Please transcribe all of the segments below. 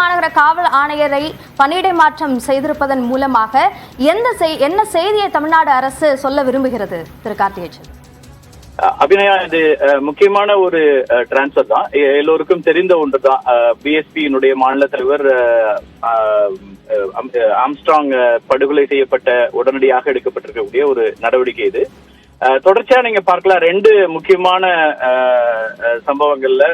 மாநகர காவல் ஆணையரை பணியிடை மாற்றம் செய்திருப்பதன் மூலமாக என்ன செய்தியை தமிழ்நாடு அரசு சொல்ல விரும்புகிறது திரு கார்த்திகேயன்? அபிநயா, இது முக்கியமான ஒரு டிரான்ஸ்பர் தான். எல்லோருக்கும் தெரிந்த ஒன்றுதான். பிஎஸ்பியினுடைய மாநில தலைவர் ஆம்ஸ்ட்ராங் படுகொலை செய்யப்பட்ட உடனடியாக எடுக்கப்பட்டிருக்கக்கூடிய ஒரு நடவடிக்கை இது. தொடர்ச்சியா நீங்க பார்க்கலாம், ரெண்டு முக்கியமான சம்பவங்கள்ல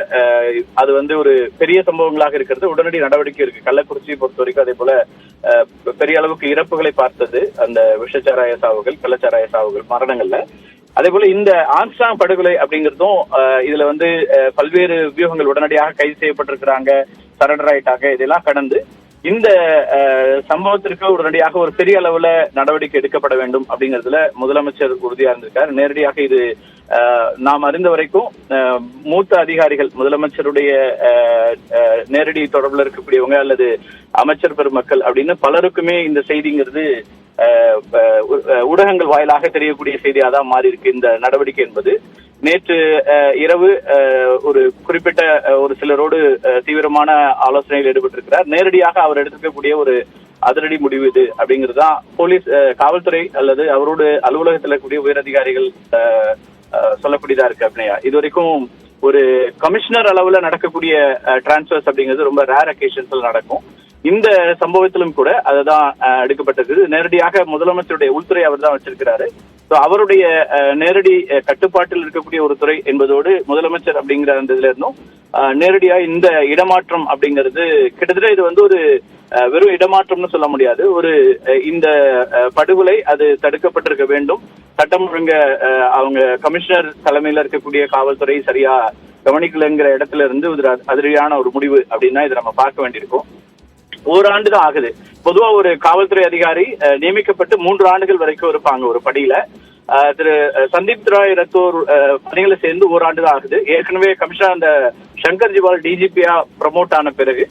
அது ஒரு பெரிய சம்பவங்களாக இருக்கிறது. உடனடி நடவடிக்கை இருக்கு. கள்ளக்குறிச்சியை பொறுத்த வரைக்கும் அதே போல பெரிய அளவுக்கு இறப்புகளை பார்த்தது அந்த விஷச்சாராய சாவுகள், கள்ளச்சாராய சாவுகள், மரணங்கள்ல. அதே போல இந்த ஆம்ஸ்ட்ராங் படுகொலை அப்படிங்கிறதும் இதுல பல்வேறு வியூகங்கள் உடனடியாக கைது செய்யப்பட்டிருக்கிறாங்க, சரண்டர் ஆயிட்டாங்க. இதெல்லாம் கடந்து இந்த சம்பவத்திற்கு உடனடியாக ஒரு பெரிய அளவுல நடவடிக்கை எடுக்கப்பட வேண்டும் அப்படிங்கிறதுல முதலமைச்சர் உறுதியா இருந்திருக்காரு. நேரடியாக இது நாம் அறிந்த வரைக்கும் மூத்த அதிகாரிகள், முதலமைச்சருடைய நேரடி தொடர்புல இருக்கக்கூடியவங்க அல்லது அமைச்சர் பெருமக்கள் அப்படின்னு பலருக்குமே இந்த செய்திங்கிறது ஊடகங்கள் வாயிலாக தெரியக்கூடிய செய்தியாக தான் மாறி இருக்கு இந்த நடவடிக்கை என்பது. நேற்று இரவு ஒரு குறிப்பிட்ட ஒரு சிலரோடு தீவிரமான ஆலோசனையில் ஈடுபட்டிருக்கிறார். நேரடியாக அவர் எடுத்துக்கக்கூடிய ஒரு அதிரடி முடிவு இது அப்படிங்கிறதுதான் போலீஸ், காவல்துறை அல்லது அவரோடு அலுவலகத்தில் இருக்கக்கூடிய உயர் அதிகாரிகள் சொல்லக்கூடியதா இருக்கு. அப்படின்னா இதுவரைக்கும் ஒரு கமிஷனர் அளவுல நடக்கக்கூடிய டிரான்ஸ்பர்ஸ் அப்படிங்கிறது ரொம்ப ரேர் அக்கேஷன்ஸ்ல நடக்கும். இந்த சம்பவத்திலும் கூட அதுதான் எடுக்கப்பட்டிருக்கு. நேரடியாக முதலமைச்சருடைய உள்துறை அவர் தான் வச்சிருக்கிறாரு. அவருடைய நேரடி கட்டுப்பாட்டில் இருக்கக்கூடிய ஒரு துறை என்பதோடு முதலமைச்சர் அப்படிங்கிற அந்த இதுல இருந்தும் நேரடியா இந்த இடமாற்றம் அப்படிங்கிறது கிட்டத்தட்ட இது ஒரு வெறும் இடமாற்றம்னு சொல்ல முடியாது. இந்த படுகொலை அது தடுக்கப்பட்டிருக்க வேண்டும். சட்டம் ஒழுங்க அவங்க கமிஷனர் தலைமையில இருக்கக்கூடிய காவல்துறை சரியா கவனிக்கலைங்கிற இடத்துல இருந்து அதிரடியான ஒரு முடிவு அப்படின்னா இதை நம்ம பார்க்க வேண்டியிருக்கும். ஓராண்டு தான் ஆகுது. பொதுவா ஒரு காவல்துறை அதிகாரி நியமிக்கப்பட்டு 3 ஆண்டுகள் வரைக்கும் இருப்பாங்க ஒரு படியில. திரு சந்தீப் ராய் ரத்தோர் பணிகளை சேர்ந்து ஓராண்டு தான் ஆகுது. ஏற்கனவே கமிஷனர் அந்த சங்கர் ஜிவால் டிஜிபியா ப்ரமோட் ஆன பிறகு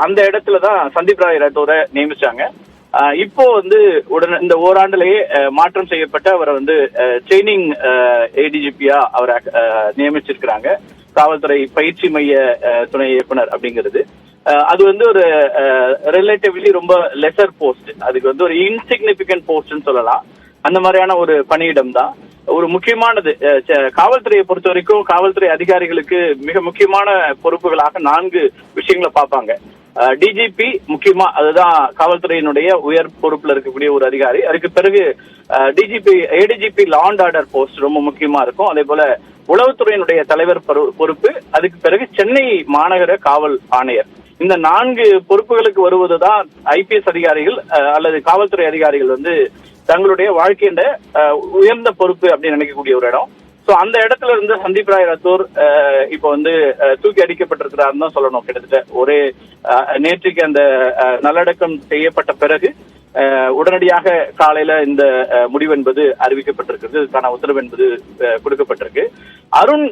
அந்த இடத்துலதான் சந்தீப் ராய் ரத்தோரை நியமிச்சாங்க. இப்போ இந்த ஓராண்டுலயே மாற்றம் செய்யப்பட்ட அவரை ட்ரைனிங் ஏடிஜிபியா அவரை நியமிச்சிருக்கிறாங்க. காவல்துறை பயிற்சி மைய துணை இயக்குனர் அப்படிங்கிறது அது ஒரு ரிலேட்டிவ்லி ரொம்ப லெசர் போஸ்ட். அதுக்கு ஒரு இன்சிக்னிபிகன்ட் போஸ்ட்னு சொல்லலாம். அந்த மாதிரியான ஒரு பணியிடம் தான். ஒரு முக்கியமானது காவல்துறையை பொறுத்த வரைக்கும் காவல்துறை அதிகாரிகளுக்கு மிக முக்கியமான பொறுப்புகளாக 4 விஷயங்களை பார்ப்பாங்க. டிஜிபி முக்கியமா, அதுதான் காவல்துறையினுடைய உயர் பொறுப்புல இருக்கக்கூடிய ஒரு அதிகாரி. அதுக்கு பிறகு DGP, ADGP law and order post ரொம்ப முக்கியமா இருக்கும். அதே போல உளவுத்துறையினுடைய தலைவர் பொறுப்பு. அதுக்கு பிறகு சென்னை மாநகர காவல் ஆணையர். இந்த 4 பொறுப்புகளுக்கு வருவதுதான் ஐபிஎஸ் அதிகாரிகள் அல்லது காவல்துறை அதிகாரிகள் தங்களுடைய வாழ்க்கையில உயர்ந்த பொறுப்பு அப்படின்னு நினைக்கக்கூடிய ஒரு இடம். அந்த இடத்துல இருந்து சந்தீப் ராய் ரத்தோர் இப்போ தூக்கி அடிக்கப்பட்டிருக்கிறாருன்னு தான் சொல்லணும். கிட்டத்தட்ட ஒரே நேற்றுக்கு அந்த நல்லடக்கம் செய்யப்பட்ட பிறகு உடனடியாக காலையில இந்த முடிவு என்பது அறிவிக்கப்பட்டிருக்கிறது. இதுக்கான உத்தரவு என்பது கொடுக்கப்பட்டிருக்கு. அருண்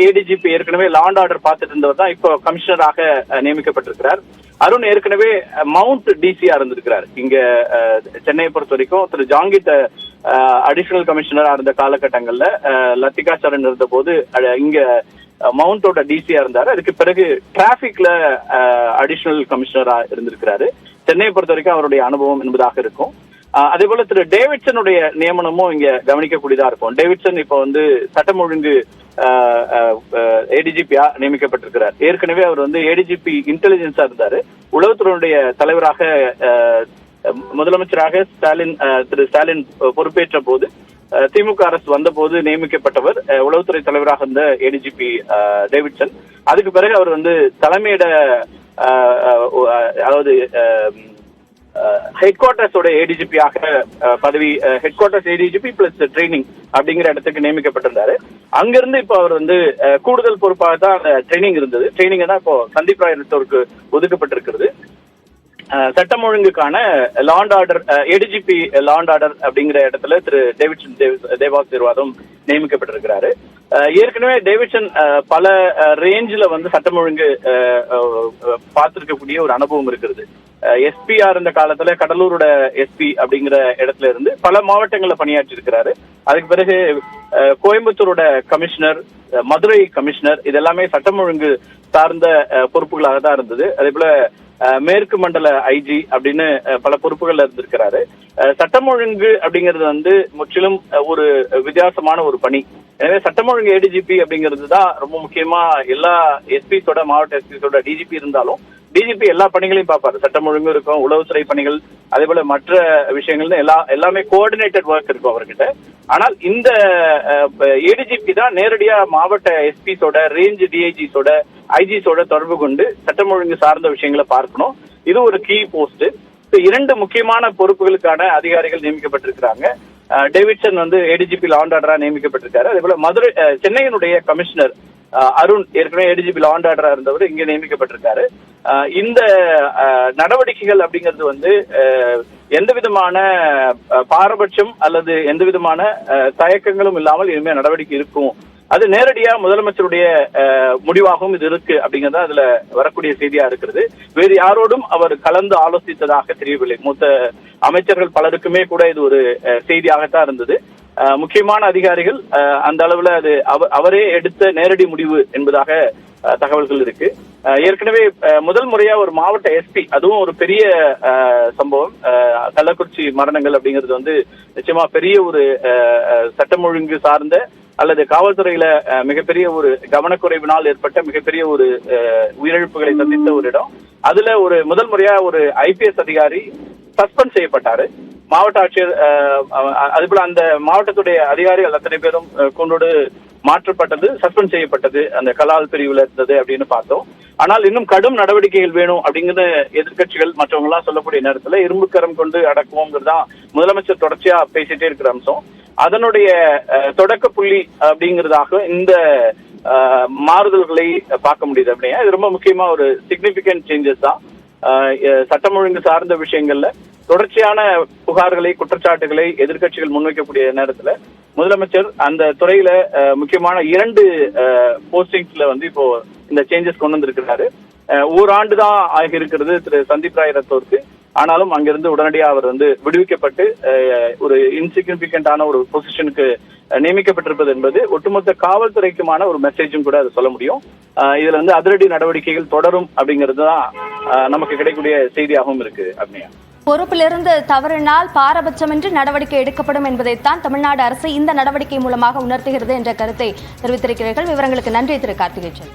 ஏடிஜிபி ஏற்கனவே லா அண்ட் ஆர்டர் பார்த்துட்டு இருந்தவர் தான் இப்போ கமிஷனராக நியமிக்கப்பட்டிருக்கிறார். அருண் ஏற்கனவே மவுண்ட் டிசியா இருந்திருக்கிறார். இங்க சென்னையை பொறுத்த வரைக்கும் திரு ஜாங்கிட் அடிஷனல் கமிஷனரா இருந்த காலகட்டங்கள்ல லத்திகா சரண் இருந்த போது இங்க மவுண்டோட டிசியா இருந்தாரு. அதுக்கு பிறகு டிராபிக்ல அடிஷனல் கமிஷனரா இருந்திருக்கிறாரு. சென்னையை பொறுத்த வரைக்கும் அவருடைய அனுபவம் என்பதாக இருக்கும். அதே போல திரு டேவிட்சனுடைய நியமனமும் இங்க கவனிக்கக்கூடியதா இருக்கும். டேவிட்சன் இப்போ சட்டம் ஒழுங்கு ஏடிஜிபியா நியமிக்கப்பட்டிருக்கிறார். ஏற்கனவே அவர் ஏடிஜிபி இன்டெலிஜென்ஸா இருந்தாரு. உளவுத்துறையினுடைய தலைவராக முதலமைச்சராக திரு ஸ்டாலின் பொறுப்பேற்ற போது திமுக அரசு வந்த போது நியமிக்கப்பட்டவர் உளவுத்துறை தலைவராக இருந்த ஏடிஜிபி டேவிட்சன். அதுக்கு பிறகு அவர் தலைமையிட அதாவது ஹெட் குவார்டர்ஸோட ஏடிஜிபியாக பதவி, head quarters ADGP plus training அப்படிங்கிற இடத்துக்கு நியமிக்கப்பட்டிருந்தாரு. அங்கிருந்து இப்போ அவர் கூடுதல் பொறுப்பாக தான் அந்த ட்ரைனிங் இருந்தது. ட்ரைனிங் தான் இப்போ சந்தீப் ராய் ரத்தோருக்கு ஒதுக்கப்பட்டிருக்கிறது. சட்டம் ஒழுங்குக்கான law and order ADGP law and order அப்படிங்கிற இடத்துல திரு தேவாஸ் நிர்வாகம் நியமிக்கப்பட்டிருக்கிறாரு. ஏற்கனவே டேவிட்சன் பல ரேஞ்சில் சட்டம் ஒழுங்கு பார்த்திருக்கக்கூடிய ஒரு அனுபவம் இருக்கிறது. எஸ்பியா இருந்த காலத்துல கடலூரோட எஸ்பி அப்படிங்கிற இடத்துல இருந்து பல மாவட்டங்கள்ல பணியாற்றி இருக்கிறாரு. அதுக்கு பிறகு கோயம்புத்தூரோட கமிஷனர், மதுரை கமிஷனர், இதெல்லாமே சட்டம் ஒழுங்கு சார்ந்த பொறுப்புகளாக தான் இருந்தது. அதே போல மேற்கு மண்டல ஐஜி அப்படின்னு பல பொறுப்புகள்ல இருந்திருக்கிறாரு. சட்டம் ஒழுங்கு அப்படிங்கிறது வந்து முற்றிலும் ஒரு வித்தியாசமான ஒரு பணி. எனவே சட்டம் ஒழுங்கு ஏடிஜிபி அப்படிங்கிறது தான் ரொம்ப முக்கியமா. எல்லா எஸ்பிஸோட, மாவட்ட எஸ்பிஸோட டிஜிபி இருந்தாலும் டிஜிபி எல்லா பணிகளையும் பார்ப்பாரு. சட்டம் ஒழுங்கு இருக்கும், உளவுத்துறை பணிகள், அதே போல மற்ற விஷயங்கள்னு எல்லாமே கோஆர்டினேட்டட் ஒர்க் இருக்கும் அவர்கிட்ட. ஆனால் இந்த ஏடிஜிபி தான் நேரடியா மாவட்ட எஸ்பிஸோட, ரேஞ்ச் டிஐஜிஸோட, ஐஜிஸோட தொடர்பு கொண்டு சட்டம் ஒழுங்கு சார்ந்த விஷயங்களை பார்க்கணும். இது ஒரு கீ போஸ்ட். இரண்டு முக்கியமான பொறுப்புகளுக்கான அதிகாரிகள் நியமிக்கப்பட்டிருக்கிறாங்க. டேவிட்சன் வந்து ஏடிஜிபி லா அண்ட் ஆர்டரா நியமிக்கப்பட்டிருக்காரு. அதே போல சென்னையினுடைய கமிஷனர் அருண் ஏற்கனவே ஏடிஜிபி லா அண்ட் ஆர்டரா இருந்தவர் இங்கே நியமிக்கப்பட்டிருக்காரு. இந்த நடவடிக்கைகள் அப்படிங்கிறது வந்து எந்த விதமான பாரபட்சம் அல்லது எந்த விதமான தயக்கங்களும் இல்லாமல் இனிமே நடவடிக்கை இருக்கும். அது நேரடியா முதலமைச்சருடைய முடிவாகவும் இது இருக்கு அப்படிங்கறத அதுல வரக்கூடிய செய்தியா இருக்கிறது. வேறு யாரோடும் அவர் கலந்து ஆலோசித்ததாக தெரியவில்லை. மூத்த அமைச்சர்கள் பலருக்குமே கூட இது ஒரு செய்தியாகத்தான் இருந்தது. முக்கியமான அதிகாரிகள் அந்த அளவுல அது அவரே எடுத்த நேரடி முடிவு என்பதாக தகவல்கள் இருக்கு. ஏற்கனவே முதல் முறையா ஒரு மாவட்ட எஸ்பி, அதுவும் ஒரு பெரிய சம்பவம். கள்ளக்குறிச்சி மரணங்கள் அப்படிங்கிறது வந்து நிச்சயமா பெரிய ஒரு சட்டம் ஒழுங்கு சார்ந்த அல்லது காவல்துறையில மிகப்பெரிய ஒரு கவனக்குறைவினால் ஏற்பட்ட மிகப்பெரிய ஒரு உயிரிழப்புகளை சந்தித்த ஒரு இடம். அதுல ஒரு முதல் முறையா ஒரு ஐபிஎஸ் அதிகாரி சஸ்பெண்ட் செய்யப்பட்டாரு. மாவட்ட ஆட்சியர் அதுபோல அந்த மாவட்டத்துடைய அதிகாரிகள் அத்தனை பேரும் கொண்டோடு மாற்றப்பட்டது, சஸ்பெண்ட் செய்யப்பட்டது, அந்த கலால் பிரிவுல இருந்தது அப்படின்னு பார்த்தோம். ஆனால் இன்னும் கடும் நடவடிக்கைகள் வேணும் அப்படிங்கிற எதிர்கட்சிகள் மற்றவங்க எல்லாம் சொல்லக்கூடிய நேரத்துல இரும்புக்கரம் கொண்டு அடக்குவோங்கிறதுதான் முதலமைச்சர் தொடர்ச்சியா பேசிட்டே இருக்கிற அம்சம். அதனுடைய தொடக்க புள்ளி அப்படிங்கிறதாக இந்த மாறுதல்களை பார்க்க முடியுது. அப்படின்னா இது ரொம்ப முக்கியமா ஒரு சிக்னிபிகன்ட் சேஞ்சஸ் தான். சட்டம் ஒழுங்கு சார்ந்த விஷயங்கள்ல தொடர்ச்சியான புகார்களை, குற்றச்சாட்டுகளை எதிர்கட்சிகள் முன்வைக்கக்கூடிய நேரத்துல முதலமைச்சர் அந்த துறையில முக்கியமான 2 போஸ்டிங்ஸ்ல வந்து இப்போ இந்த சேஞ்சஸ் கொண்டு வந்திருக்கிறாரு. ஓராண்டு தான் ஆகியிருக்கிறது திரு சந்தீப் ராய் ரத்தோருக்கு. ஆனாலும் அங்கிருந்து உடனடியாக அவர் வந்து விடுவிக்கப்பட்டு ஒரு இன்சிக்னிபிகண்டான ஒரு பொசிஷனுக்கு நியமிக்கப்பட்டிருப்பது என்பது ஒட்டுமொத்த காவல்துறைக்குமான ஒரு மெசேஜும் கூட அதை சொல்ல முடியும். இதுல வந்து அதிரடி நடவடிக்கைகள் தொடரும் அப்படிங்கிறது தான் நமக்கு கிடைக்கக்கூடிய செய்தியாகவும் இருக்கு. அக்னியா, பொறுப்பிலிருந்து தவறினால் பாரபட்சமின்றி நடவடிக்கை எடுக்கப்படும் என்பதைத்தான் தமிழ்நாடு அரசு இந்த நடவடிக்கை மூலமாக உணர்த்துகிறது என்ற கருத்தை தெரிவித்திருக்கிறீர்கள். விவரங்களுக்கு நன்றி திரு கார்த்திகேயன்.